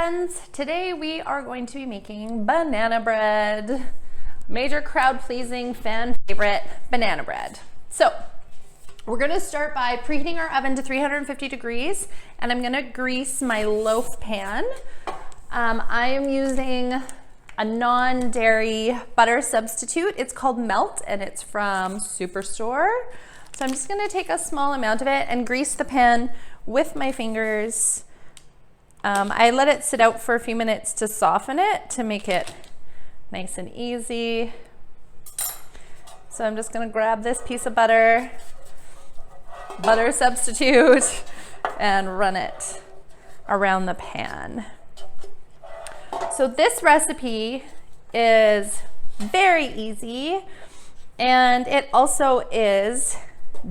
friends, today we are going to be making banana bread. Major crowd pleasing, fan favorite banana bread. So we're going to start by preheating our oven to 350 degrees, and I'm going to grease my loaf pan. I am using a non-dairy butter substitute. It's called Melt and it's from Superstore. So I'm just going to take a small amount of it and grease the pan with my fingers. I let it sit out for a few minutes to soften it, to make it nice and easy. So I'm just going to grab this piece of butter substitute, and run it around the pan. So this recipe is very easy, and it also is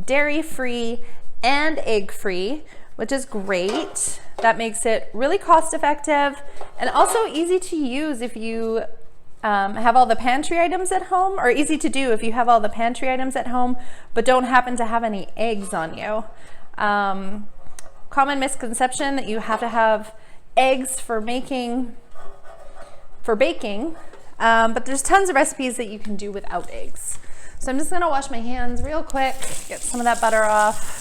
dairy-free and egg-free, which is great. That makes it really cost-effective and also easy to use if you have all the pantry items at home, or easy to do if you have all the pantry items at home but don't happen to have any eggs on you. Common misconception that you have to have eggs for baking, but there's tons of recipes that you can do without eggs. So I'm just gonna wash my hands real quick, get some of that butter off,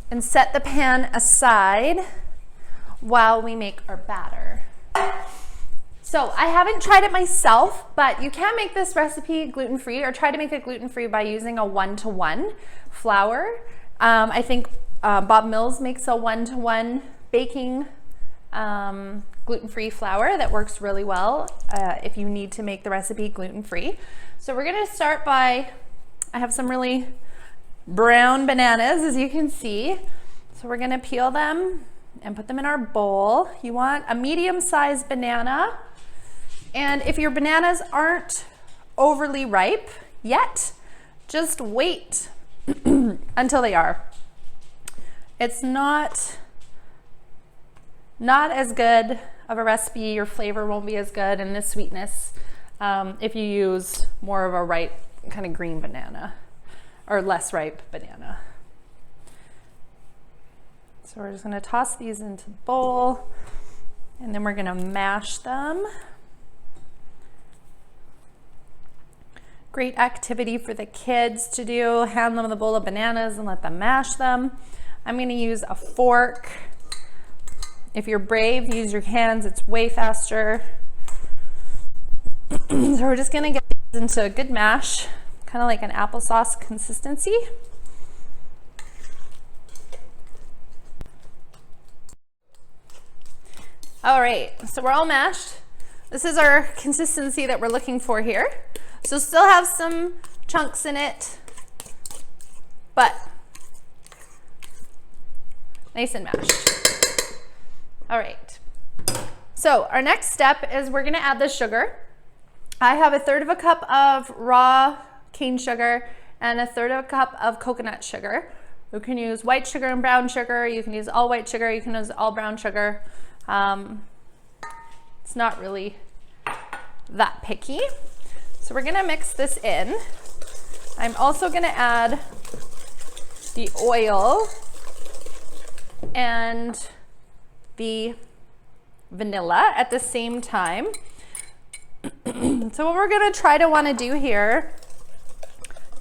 and set the pan aside while we make our batter. So I haven't tried it myself, but you can make this recipe gluten-free, or try to make it gluten-free by using a 1-to-1 flour. I think Bob Mills makes a 1-to-1 baking gluten-free flour that works really well if you need to make the recipe gluten-free. So we're gonna start by, I have some really brown bananas, as you can see. So we're gonna peel them and put them in our bowl. You want a medium-sized banana. And if your bananas aren't overly ripe yet, just wait until they are. It's not as good of a recipe, your flavor won't be as good, and the sweetness if you use more of a ripe kind of green banana or less ripe banana. So we're just gonna toss these into the bowl, and then we're gonna mash them. Great activity for the kids to do. Hand them the bowl of bananas and let them mash them. I'm gonna use a fork. If you're brave, use your hands, it's way faster. So we're just gonna get these into a good mash, kind of like an applesauce consistency. All right, so we're all mashed. This is our consistency that we're looking for here. So still have some chunks in it, but nice and mashed. All right, so our next step is we're gonna add the sugar. I have 1/3 cup of raw cane sugar and 1/3 cup of coconut sugar. You can use white sugar and brown sugar. You can use all white sugar. You can use all brown sugar. It's not really that picky. So we're gonna mix this in. I'm also gonna add the oil and the vanilla at the same time. So what we're gonna try to wanna do here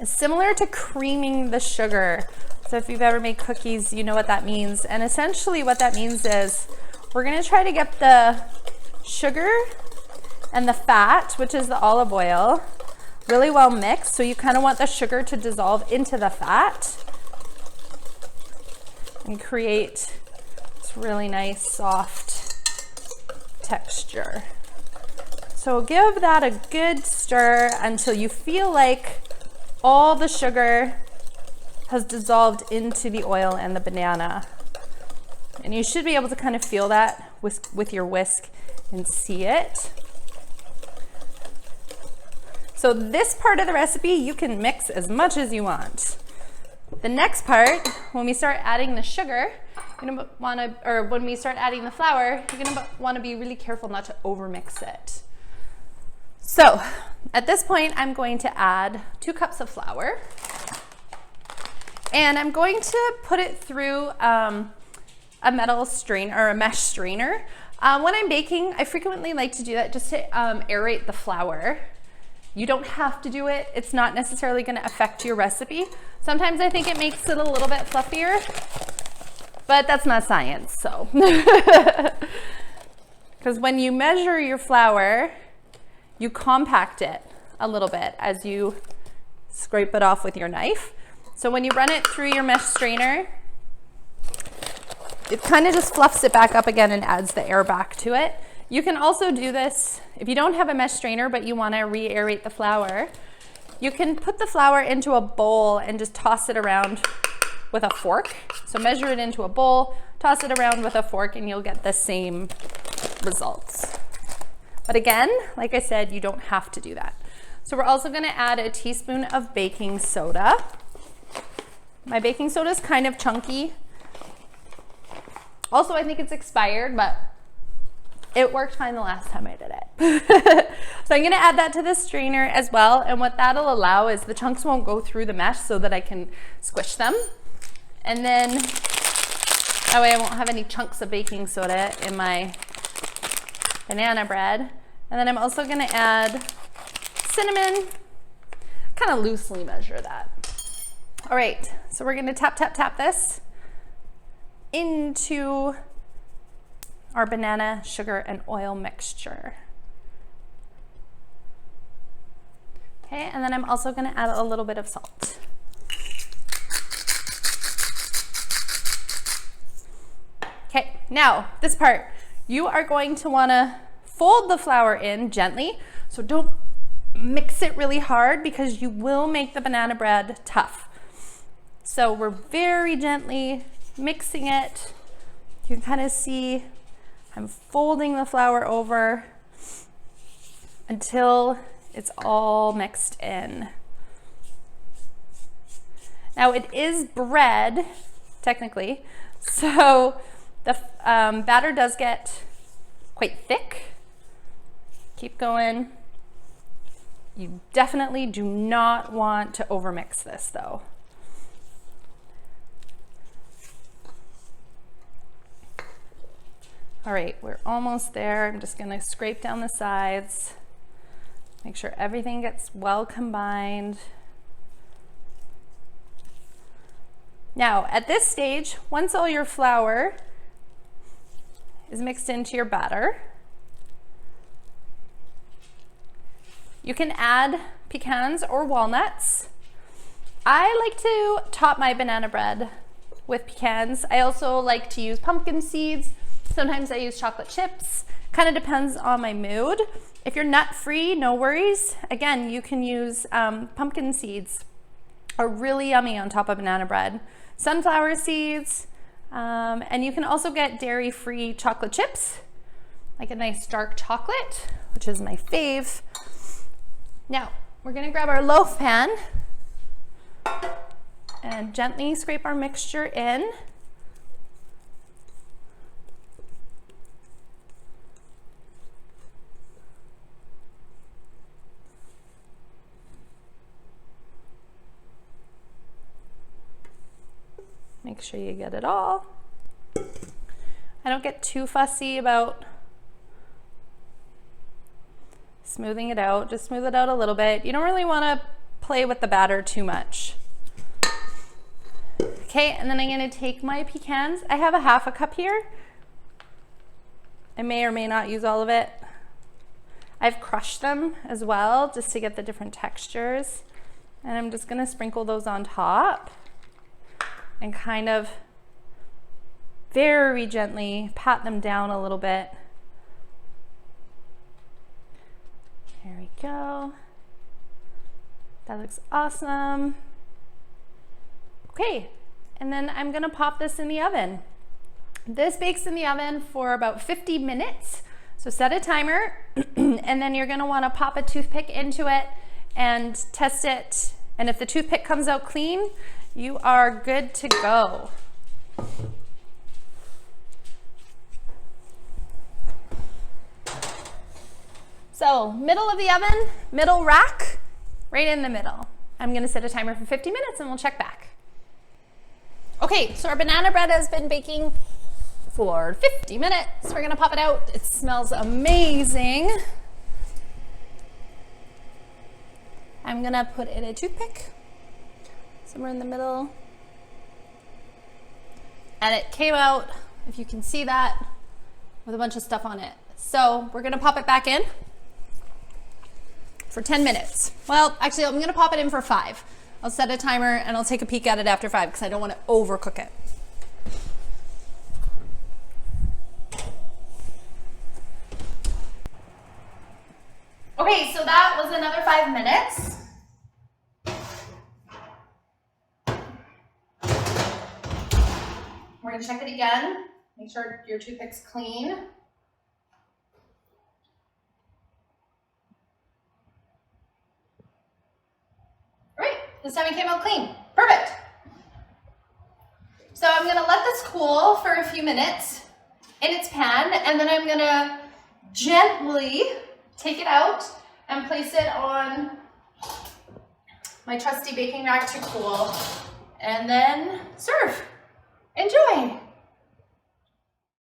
is similar to creaming the sugar. So if you've ever made cookies, you know what that means. And essentially what that means is we're gonna try to get the sugar and the fat, which is the olive oil, really well mixed. So you kind of want the sugar to dissolve into the fat and create this really nice soft texture. So give that a good stir until you feel like all the sugar has dissolved into the oil and the banana. And you should be able to kind of feel that with your whisk and see it. So this part of the recipe, you can mix as much as you want. The next part, when we start adding the sugar, you're gonna wanna, or when we start adding the flour, you're gonna wanna be really careful not to overmix it. So at this point, I'm going to add 2 cups of flour, and I'm going to put it through a a metal strainer or a mesh strainer. When I'm baking, I frequently like to do that just to aerate the flour. You don't have to do it. It's not necessarily going to affect your recipe. Sometimes I think it makes it a little bit fluffier, but that's not science, so. Because when you measure your flour, you compact it a little bit as you scrape it off with your knife. So when you run it through your mesh strainer, it kind of just fluffs it back up again and adds the air back to it. You can also do this if you don't have a mesh strainer but you want to re-aerate the flour. You can put the flour into a bowl and just toss it around with a fork. So measure it into a bowl, toss it around with a fork, and you'll get the same results. But again, like I said, you don't have to do that. So we're also going to add a teaspoon of baking soda. My baking soda is kind of chunky. Also, I think it's expired, but it worked fine the last time I did it. So I'm going to add that to the strainer as well. And what that'll allow is the chunks won't go through the mesh so that I can squish them. And then that way I won't have any chunks of baking soda in my banana bread. And then I'm also going to add cinnamon, kind of loosely measure that. All right, so we're going to tap, tap, tap this into our banana, sugar, and oil mixture. Okay, and then I'm also going to add a little bit of salt. Okay, now this part, you are going to want to fold the flour in gently, so don't mix it really hard because you will make the banana bread tough. So we're very gently mixing it. You can kind of see I'm folding the flour over until it's all mixed in. Now it is bread, technically, so the batter does get quite thick. Keep going. You definitely do not want to overmix this though. All right, we're almost there. I'm just gonna scrape down the sides, make sure everything gets well combined. Now, at this stage, once all your flour is mixed into your batter, you can add pecans or walnuts. I like to top my banana bread with pecans. I also like to use pumpkin seeds. Sometimes I use chocolate chips. Kind of depends on my mood. If you're nut-free, no worries. Again, you can use pumpkin seeds. Are really yummy on top of banana bread. Sunflower seeds, and you can also get dairy-free chocolate chips, like a nice dark chocolate, which is my fave. Now, we're gonna grab our loaf pan and gently scrape our mixture in. Make sure you get it all. I don't get too fussy about smoothing it out. Just smooth it out a little bit. You don't really want to play with the batter too much. Okay, and then I'm going to take my pecans. I have a half a cup here. I may or may not use all of it. I've crushed them as well just to get the different textures. And I'm just going to sprinkle those on top and kind of very gently pat them down a little bit. There we go. That looks awesome. Okay, and then I'm gonna pop this in the oven. This bakes in the oven for about 50 minutes. So set a timer, and then you're gonna wanna pop a toothpick into it and test it. And if the toothpick comes out clean, you are good to go. So middle of the oven, middle rack, right in the middle. I'm gonna set a timer for 50 minutes and we'll check back. Okay, so our banana bread has been baking for 50 minutes. We're gonna pop it out. It smells amazing. I'm gonna put in a toothpick somewhere in the middle. And it came out, if you can see that, with a bunch of stuff on it. So we're gonna pop it back in for 10 minutes. Well, actually, I'm gonna pop it in for 5. I'll set a timer and I'll take a peek at it after 5 because I don't wanna overcook it. Okay, so that was another 5 minutes. We're gonna check it again. Make sure your toothpick's clean. All right, this time it came out clean. Perfect. So I'm gonna let this cool for a few minutes in its pan, and then I'm gonna gently take it out and place it on my trusty baking rack to cool, and then serve. Enjoy!